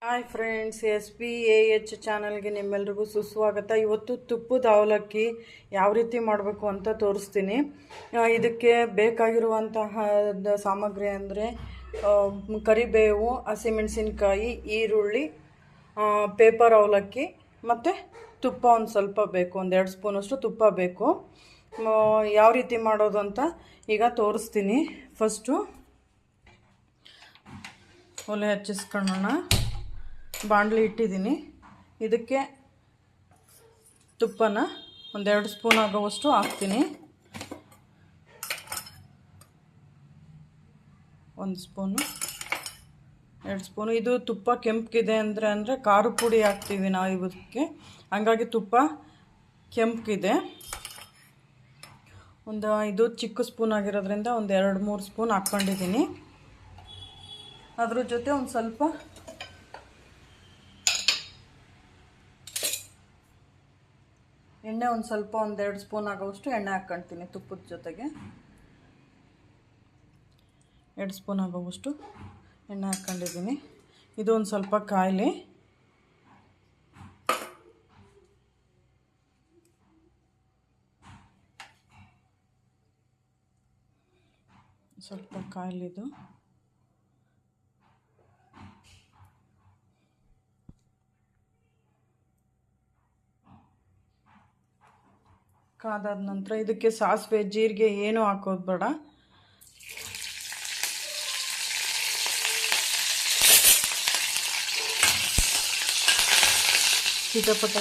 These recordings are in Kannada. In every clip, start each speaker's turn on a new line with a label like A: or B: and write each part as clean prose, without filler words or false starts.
A: ಹಾಯ್ ಫ್ರೆಂಡ್ಸ್, SPAH ಚಾನಲ್ಗೆ ನಿಮ್ಮೆಲ್ರಿಗೂ ಸುಸ್ವಾಗತ. ಇವತ್ತು ತುಪ್ಪದ ಅವಲಕ್ಕಿ ಯಾವ ರೀತಿ ಮಾಡಬೇಕು ಅಂತ ತೋರಿಸ್ತೀನಿ. ಇದಕ್ಕೆ ಬೇಕಾಗಿರುವಂತಹ ಸಾಮಗ್ರಿ ಅಂದರೆ ಕರಿಬೇವು, ಹಸಿಮೆಣಸಿನ್ಕಾಯಿ, ಈರುಳ್ಳಿ, ಪೇಪರ್ ಅವಲಕ್ಕಿ ಮತ್ತು ತುಪ್ಪ ಒಂದು ಸ್ವಲ್ಪ ಬೇಕು. 1-2 ಸ್ಪೂನಷ್ಟು ತುಪ್ಪ ಬೇಕು. ಯಾವ ರೀತಿ ಮಾಡೋದು ಅಂತ ಈಗ ತೋರಿಸ್ತೀನಿ. ಫಸ್ಟು ಒಲೆ ಹಚ್ಚಿಸ್ಕೊಳ್ಳೋಣ. ಬಾಣಲಿ ಇಟ್ಟಿದ್ದೀನಿ. ಇದಕ್ಕೆ ತುಪ್ಪನ 1-2 ಸ್ಪೂನ್ ಆಗೋವಷ್ಟು ಹಾಕ್ತೀನಿ. 1 ಸ್ಪೂನು, 2 ಸ್ಪೂನು. ಇದು ತುಪ್ಪ ಕೆಂಪಗಿದೆ ಅಂದರೆ ಖಾರ ಪುಡಿ ಹಾಕ್ತೀವಿ ನಾವು ಇದಕ್ಕೆ, ಹಂಗಾಗಿ ತುಪ್ಪ ಕೆಂಪಗಿದೆ. ಇದು ಚಿಕ್ಕ ಸ್ಪೂನ್ ಆಗಿರೋದ್ರಿಂದ 2-3 ಸ್ಪೂನ್ ಹಾಕ್ಕೊಂಡಿದ್ದೀನಿ. ಅದ್ರ ಜೊತೆ ಒಂದು ಸ್ವಲ್ಪ ಎಣ್ಣೆ, 1-2 ಸ್ಪೂನ್ ಆಗೋವಷ್ಟು ಎಣ್ಣೆ ಹಾಕ್ಕೊಳ್ತೀನಿ. ತುಪ್ಪದ ಜೊತೆಗೆ 2 ಸ್ಪೂನ್ ಆಗೋವಷ್ಟು ಎಣ್ಣೆ ಹಾಕ್ಕೊಂಡಿದ್ದೀನಿ. ಇದು ಒಂದು ಸ್ವಲ್ಪ ಕಾಯಲಿ. ಸ್ವಲ್ಪ ಕಾಯಲಿದು. ಕಾದಾದ ನಂತರ ಇದಕ್ಕೆ ಸಾಸಿವೆ, ಜೀರಿಗೆ ಏನೂ ಹಾಕೋದು ಬೇಡ. ಚಿಟಪಟ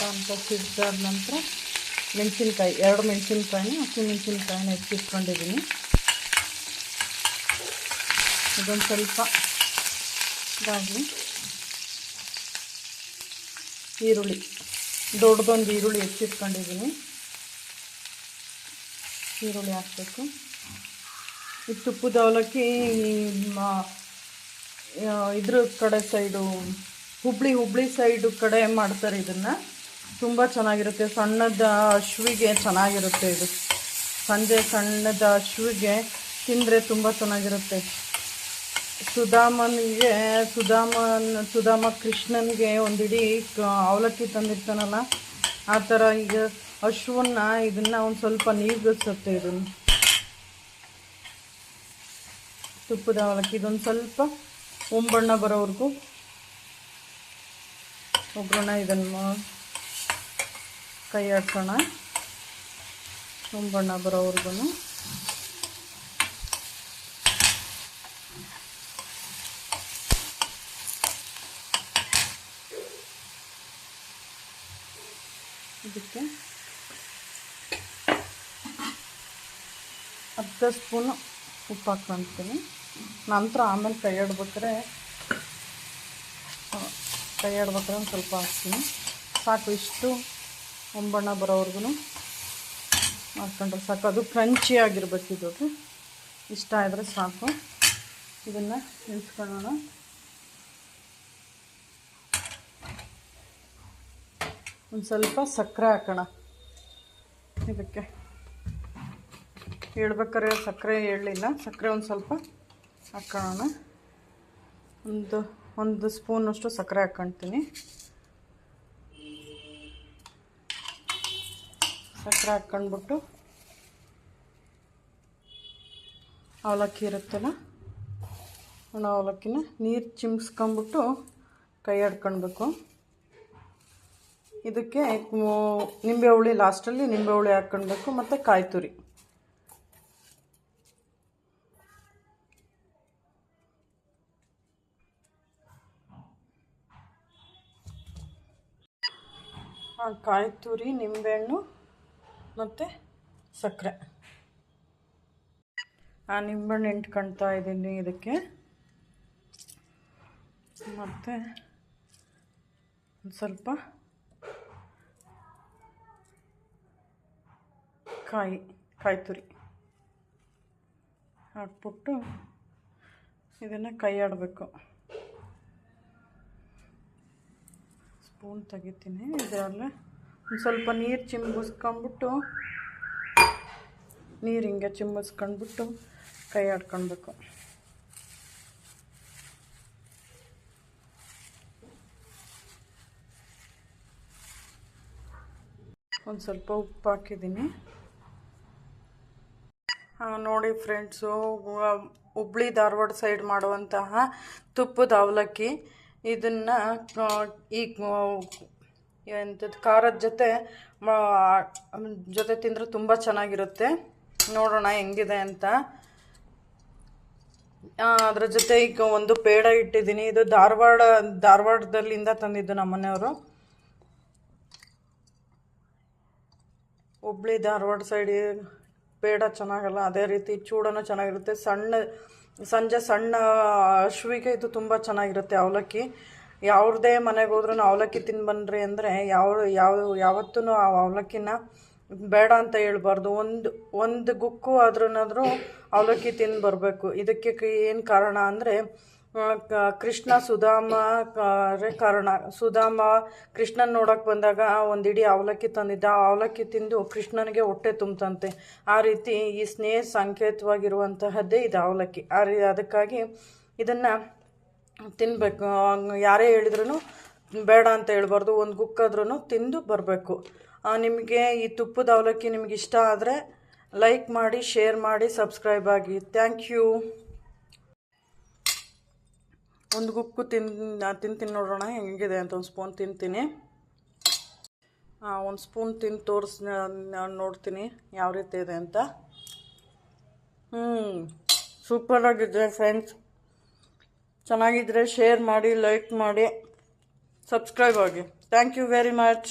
A: ಅಂತ ಸಿಡ್ದಾದ ನಂತರ ಮೆಣಸಿನ್ಕಾಯಿ, 2 ಮೆಣಸಿನ್ಕಾಯಿನ, ಹಸಿಮೆಣಸಿನ್ಕಾಯಿನ ಎತ್ತಿಟ್ಕೊಂಡಿದ್ದೀನಿ. ಇದೊಂದು ಸ್ವಲ್ಪ ಇದಾಗಿ ಈರುಳ್ಳಿ, ದೊಡ್ಡದೊಂದು ಈರುಳ್ಳಿ ಎತ್ತಿಟ್ಕೊಂಡಿದ್ದೀನಿ. ಈರುಳ್ಳಿ ಹಾಕಬೇಕು. ಈ ತುಪ್ಪದ ಅವಲಕ್ಕಿ ಇದ್ರ ಕಡೆ ಸೈಡು, ಹುಬ್ಳಿ ಸೈಡು ಕಡೆ ಮಾಡ್ತಾರೆ. ಇದನ್ನು ತುಂಬ ಚೆನ್ನಾಗಿರುತ್ತೆ. ಸಣ್ಣದ ಹಶ್ವಿಗೆ ಚೆನ್ನಾಗಿರುತ್ತೆ ಇದು. ಸಂಜೆ ಸಣ್ಣದ ಹಶ್ವಿಗೆ ತಿಂದರೆ ತುಂಬ ಚೆನ್ನಾಗಿರುತ್ತೆ. ಸುಧಾಮ ಕೃಷ್ಣನಿಗೆ ಒಂದಿಡೀ ಅವಲಕ್ಕಿ ತಂದಿರ್ತಾನಲ್ಲ, ಆ ಥರ ಈಗ ಹಶ್ವನ್ನ ಇದನ್ನು ಒಂದು ಸ್ವಲ್ಪ ನೀರ್ಗಿಸುತ್ತೆ. ಇದನ್ನು ತುಪ್ಪದ ಅವಲಕ್ಕಿ ಇದೊಂದು ಸ್ವಲ್ಪ ಒಂಬಣ್ಣ ಬರೋವರೆಗೂ ಒಗ್ಗರಣ. ಇದನ್ನು ಕೈ ಆಡ್ಸೋಣ ಒಂಬಣ್ಣ ಬರೋವರೆಗೂ. ಇದಕ್ಕೆ 10 ಸ್ಪೂನು ಉಪ್ಪು ಹಾಕ್ಕೊಳ್ತೀನಿ. ನಂತರ ಆಮೇಲೆ ಕೈ ಆಡ್ಬೇಕಾದ್ರೆ ಒಂದು ಸ್ವಲ್ಪ ಹಾಕ್ತೀನಿ. ಸಾಕು, ಇಷ್ಟು ಒಂಬಣ್ಣ ಬರೋವರೆಗೂ ಮಾಡ್ಕೊಂಡ್ರೆ ಸಾಕು. ಅದು ಕ್ರಂಚಿ ಆಗಿರ್ಬೇಕು. ಇದು ಇಷ್ಟ ಆದರೆ ಸಾಕು. ಇದನ್ನು ನಿಲ್ಸ್ಕೊಳ್ಳೋಣ. ಒಂದು ಸ್ವಲ್ಪ ಸಕ್ಕರೆ ಹಾಕೋಣ. ಇದಕ್ಕೆ ಹೇಳ್ಬೇಕಾದ್ರೆ ಸಕ್ಕರೆ ಹೇಳಲಿಲ್ಲ. ಸಕ್ಕರೆ ಒಂದು ಸ್ವಲ್ಪ ಹಾಕೋಣ. ಒಂದು ಸ್ಪೂನಷ್ಟು ಸಕ್ಕರೆ ಹಾಕ್ಕೊಳ್ತೀನಿ. ಸಕ್ಕರೆ ಹಾಕ್ಕೊಂಡ್ಬಿಟ್ಟು ಅವಲಕ್ಕಿ ಇರುತ್ತಲ್ಲ, ಒಣ ಅವಲಕ್ಕಿನ ನೀರು ಚಿಮ್ಸ್ಕೊಂಬಿಟ್ಟು ಕೈ ಆಡ್ಕೊಳ್ಬೇಕು. ಇದಕ್ಕೆ ನಿಂಬೆ ಹುಳಿ, ಲಾಸ್ಟಲ್ಲಿ ನಿಂಬೆ ಹುಳಿ ಹಾಕ್ಕೊಳ್ಬೇಕು, ಮತ್ತು ಕಾಯಿ ತುರಿ. ಕಾಯಿ ತುರಿ, ನಿಂಬೆಹಣ್ಣು ಮತ್ತು ಸಕ್ಕರೆ. ನಿಂಬೆಹಣ್ಣು ಹಿಂಡ್ಕೊಳ್ತಾ ಇದ್ದೀನಿ ಇದಕ್ಕೆ. ಮತ್ತು ಒಂದು ಸ್ವಲ್ಪ ಕಾಯಿ ತುರಿ ಹಾಕ್ಬಿಟ್ಟು ಇದನ್ನು ಕೈ ಆಡಬೇಕು. ಸ್ಪೂನ್ ತೆಗಿತೀನಿ. ಇದರಲ್ಲೇ ಒಂದು ಸ್ವಲ್ಪ ನೀರು ಚಿಮ್ಮಿಸ್ಕೊಂಬಿಟ್ಟು, ಹಿಂಗೆ ಚಿಮ್ಮಿಸ್ಕೊಂಡ್ಬಿಟ್ಟು ಕೈ ಆಡ್ಕೊಳ್ಬೇಕು. ಒಂದು ಸ್ವಲ್ಪ ಉಪ್ಪು ಹಾಕಿದ್ದೀನಿ. ನೋಡಿ ಫ್ರೆಂಡ್ಸು, ಹುಬ್ಳಿ ಧಾರವಾಡ ಸೈಡ್ ಮಾಡುವಂತಹ ತುಪ್ಪದ ಅವಲಕ್ಕಿ. ಇದನ್ನು ಈಗ ಎಂಥದ್ದು ಖಾರದ ಜೊತೆ ತಿಂದರೆ ತುಂಬ ಚೆನ್ನಾಗಿರುತ್ತೆ. ನೋಡೋಣ ಹೆಂಗಿದೆ ಅಂತ. ಅದ್ರ ಜೊತೆ ಈಗ ಒಂದು ಪೇಡ ಇಟ್ಟಿದ್ದೀನಿ. ಇದು ಧಾರವಾಡದಲ್ಲಿಂದ ತಂದಿದ್ದು ನಮ್ಮ ಮನೆಯವರು. ಹುಬ್ಳಿ ಧಾರವಾಡ ಸೈಡ್ ಪೇಡ ಚೆನ್ನಾಗಲ್ಲ, ಅದೇ ರೀತಿ ಚೂಡನೂ ಚೆನ್ನಾಗಿರುತ್ತೆ. ಸಂಜೆ ಸಣ್ಣ ಹಸುವಿಗೆ ಇದು ತುಂಬ ಚೆನ್ನಾಗಿರುತ್ತೆ ಅವಲಕ್ಕಿ. ಯಾವ್ದೇ ಮನೆಗೆ ಹೋದ್ರೂ ಅವಲಕ್ಕಿ ತಿಂದು ಬನ್ನಿರಿ ಅಂದರೆ ಯಾವತ್ತೂ ಆ ಅವಲಕ್ಕಿನ ಬೇಡ ಅಂತ ಹೇಳ್ಬಾರ್ದು. ಒಂದು ಗುಕ್ಕು ಆದ್ರೂ ಅವಲಕ್ಕಿ ತಿಂದು ಬರಬೇಕು. ಇದಕ್ಕೆ ಏನು ಕಾರಣ ಅಂದರೆ ಕೃಷ್ಣ ಸುಧಾಮ ಕಾರಣ. ಸುಧಾಮ ಕೃಷ್ಣನ ನೋಡೋಕೆ ಬಂದಾಗ ಒಂದು ಇಡೀ ಅವಲಕ್ಕಿ ತಂದಿದ್ದ. ಆ ಅವಲಕ್ಕಿ ತಿಂದು ಕೃಷ್ಣನಿಗೆ ಹೊಟ್ಟೆ ತುಂಬಂತೆ. ಆ ರೀತಿ ಈ ಸ್ನೇಹ ಸಂಕೇತವಾಗಿರುವಂತಹದ್ದೇ ಇದು ಅವಲಕ್ಕಿ. ಅದಕ್ಕಾಗಿ ಇದನ್ನು ತಿನ್ನಬೇಕು. ಯಾರೇ ಹೇಳಿದ್ರೂ ಬೇಡ ಅಂತ ಹೇಳ್ಬಾರ್ದು. ಒಂದು ಗುಕ್ಕಾದ್ರೂ ತಿಂದು ಬರಬೇಕು. ನಿಮಗೆ ಈ ತುಪ್ಪದ ಅವಲಕ್ಕಿ ನಿಮ್ಗೆ ಇಷ್ಟ ಆದರೆ ಲೈಕ್ ಮಾಡಿ, ಶೇರ್ ಮಾಡಿ, ಸಬ್ಸ್ಕ್ರೈಬ್ ಆಗಿ. Thank you. ಒಂದು ಗುಕ್ಕು ತಿಂತೀನಿ ನೋಡೋಣ ಹೆಂಗಿದೆ ಅಂತ. ಒಂದು ಸ್ಪೂನ್ ತಿಂತೀನಿ. ಒಂದು ಸ್ಪೂನ್ ತಿಂದು ನೋಡ್ತೀನಿ ಯಾವ ರೀತಿ ಇದೆ ಅಂತ. ಸೂಪರಾಗಿದೆ ಫ್ರೆಂಡ್ಸ್. ಚೆನ್ನಾಗಿದ್ದರೆ ಶೇರ್ ಮಾಡಿ, ಲೈಕ್ ಮಾಡಿ, ಸಬ್ಸ್ಕ್ರೈಬ್ ಆಗಿ. Thank you very much.